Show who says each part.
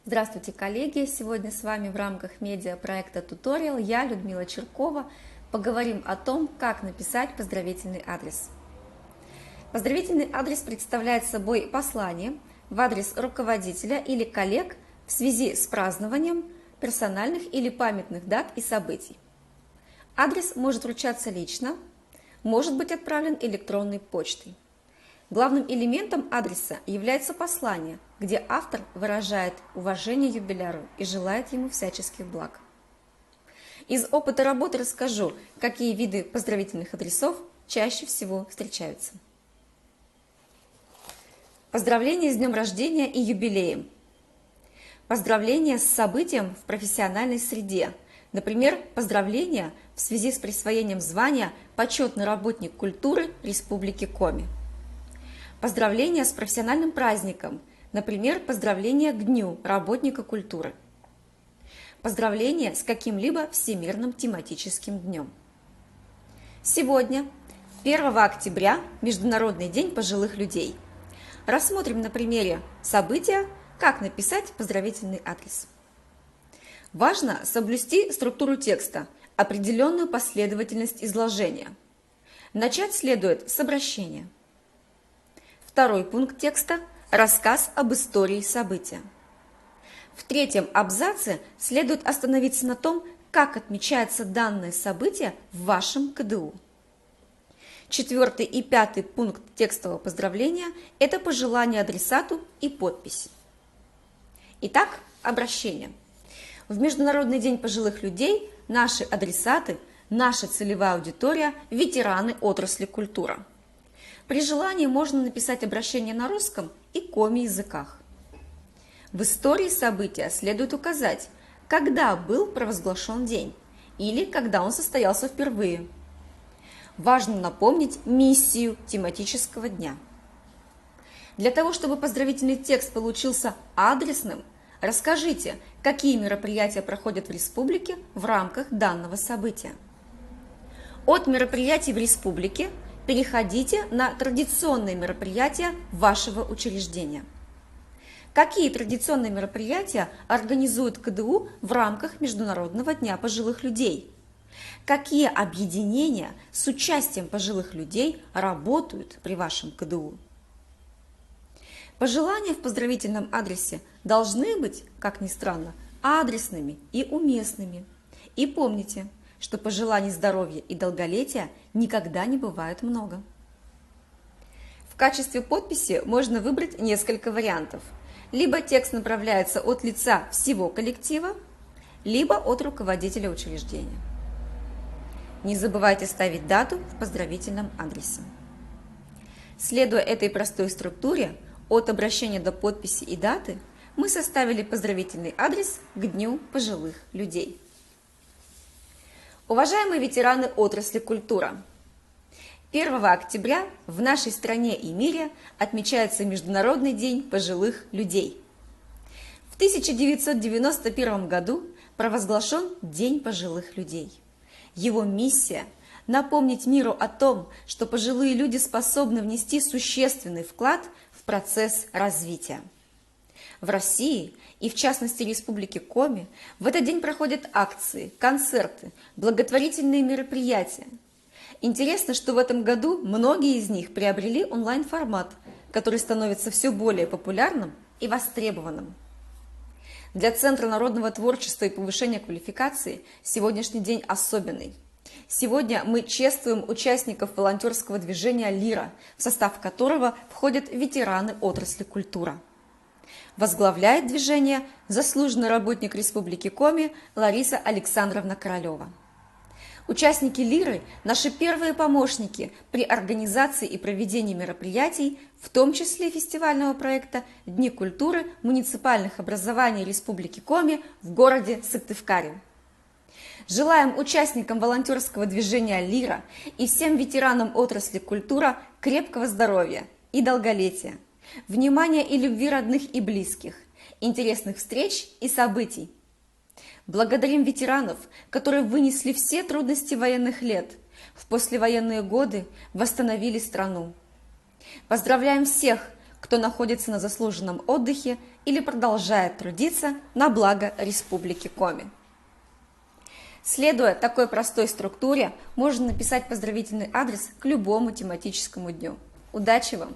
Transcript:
Speaker 1: Здравствуйте, коллеги! Сегодня с вами в рамках медиапроекта «Туториал» я, Людмила Черкова, поговорим о том, как написать поздравительный адрес. Поздравительный адрес представляет собой послание в адрес руководителя или коллег в связи с празднованием персональных или памятных дат и событий. Адрес может вручаться лично, может быть отправлен электронной почтой. Главным элементом адреса является послание, где автор выражает уважение юбиляру и желает ему всяческих благ. Из опыта работы расскажу, какие виды поздравительных адресов чаще всего встречаются. Поздравления с днем рождения и юбилеем. Поздравления с событием в профессиональной среде. Например, поздравления в связи с присвоением звания «Почетный работник культуры Республики Коми». Поздравления с профессиональным праздником, например, поздравления к Дню работника культуры. Поздравления с каким-либо всемирным тематическим днем. Сегодня, 1 октября, Международный день пожилых людей. Рассмотрим на примере события, как написать поздравительный адрес. Важно соблюсти структуру текста, определенную последовательность изложения. Начать следует с обращения. Второй пункт текста – рассказ об истории события. В третьем абзаце следует остановиться на том, как отмечается данное событие в вашем КДУ. Четвертый и пятый пункт текстового поздравления – это пожелание адресату и подпись. Итак, обращение. В Международный день пожилых людей наши адресаты, наша целевая аудитория – ветераны отрасли культура. При желании можно написать обращение на русском и коми-языках. В истории события следует указать, когда был провозглашен день или когда он состоялся впервые. Важно напомнить миссию тематического дня. Для того, чтобы поздравительный текст получился адресным, расскажите, какие мероприятия проходят в республике в рамках данного события. От мероприятий в республике переходите на традиционные мероприятия вашего учреждения. Какие традиционные мероприятия организует КДУ в рамках Международного дня пожилых людей? Какие объединения с участием пожилых людей работают при вашем КДУ? Пожелания в поздравительном адресе должны быть, как ни странно, адресными и уместными. И помните, что пожеланий здоровья и долголетия никогда не бывает много. В качестве подписи можно выбрать несколько вариантов. Либо текст направляется от лица всего коллектива, либо от руководителя учреждения. Не забывайте ставить дату в поздравительном адресе. Следуя этой простой структуре, от обращения до подписи и даты, мы составили поздравительный адрес к Дню пожилых людей. Уважаемые ветераны отрасли культура! 1 октября в нашей стране и мире отмечается Международный день пожилых людей. В 1991 году провозглашен День пожилых людей. Его миссия – напомнить миру о том, что пожилые люди способны внести существенный вклад в процесс развития. В России и в частности Республике Коми в этот день проходят акции, концерты, благотворительные мероприятия. Интересно, что в этом году многие из них приобрели онлайн-формат, который становится все более популярным и востребованным. Для Центра народного творчества и повышения квалификации сегодняшний день особенный. Сегодня мы чествуем участников волонтерского движения «Лира», в состав которого входят ветераны отрасли культура. Возглавляет движение заслуженный работник Республики Коми Лариса Александровна Королева. Участники «Лиры» – наши первые помощники при организации и проведении мероприятий, в том числе фестивального проекта «Дни культуры муниципальных образований Республики Коми» в городе Сыктывкаре. Желаем участникам волонтерского движения «Лира» и всем ветеранам отрасли культура крепкого здоровья и долголетия, внимания и любви родных и близких, интересных встреч и событий. Благодарим ветеранов, которые вынесли все трудности военных лет, в послевоенные годы восстановили страну. Поздравляем всех, кто находится на заслуженном отдыхе или продолжает трудиться на благо Республики Коми. Следуя такой простой структуре, можно написать поздравительный адрес к любому тематическому дню. Удачи вам!